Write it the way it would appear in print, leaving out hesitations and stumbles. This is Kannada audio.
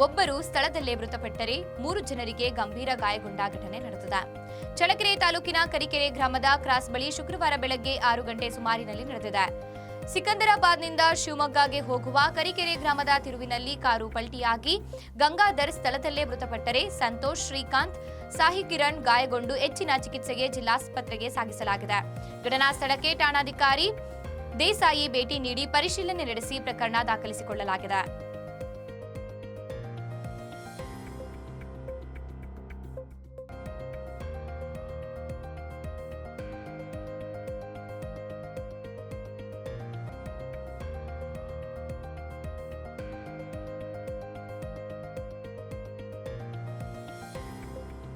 ಒಬ್ಬರು ಸ್ಥಳದಲ್ಲೇ ಮೃತಪಟ್ಟರೆ 3 ಜನರಿಗೆ ಗಂಭೀರ ಗಾಯಗೊಂಡ ಘಟನೆ ನಡೆದಿದೆ. ಚಳ್ಳಕೆರೆ ತಾಲೂಕಿನ ಕರಿಕೆರೆ ಗ್ರಾಮದ ಕ್ರಾಸ್ ಬಳಿ ಶುಕ್ರವಾರ ಬೆಳಗ್ಗೆ 6 ಗಂಟೆ ಸುಮಾರಿನಲ್ಲಿ ನಡೆದಿದೆ. ಸಿಕಂದರಾಬಾದ್ನಿಂದ ಶಿವಮೊಗ್ಗಗೆ ಹೋಗುವ ಕರಿಕೆರೆ ಗ್ರಾಮದ ತಿರುವಿನಲ್ಲಿ ಕಾರು ಪಲ್ಟಿಯಾಗಿ ಗಂಗಾಧರ್ ಸ್ಥಳದಲ್ಲೇ ಮೃತಪಟ್ಟರೆ ಸಂತೋಷ್, ಶ್ರೀಕಾಂತ್, ಸಾಹಿ ಕಿರಣ್ ಗಾಯಗೊಂಡು ಹೆಚ್ಚಿನ ಚಿಕಿತ್ಸೆಗೆ ಜಿಲ್ಲಾಸ್ಪತ್ರೆಗೆ ಸಾಗಿಸಲಾಗಿದೆ. ಘಟನಾ ಸ್ಥಳಕ್ಕೆ ಠಾಣಾಧಿಕಾರಿ ದೇಸಾಯಿ ಭೇಟಿ ನೀಡಿ ಪರಿಶೀಲನೆ ನಡೆಸಿ ಪ್ರಕರಣ ದಾಖಲಿಸಿಕೊಳ್ಳಲಾಗಿದೆ.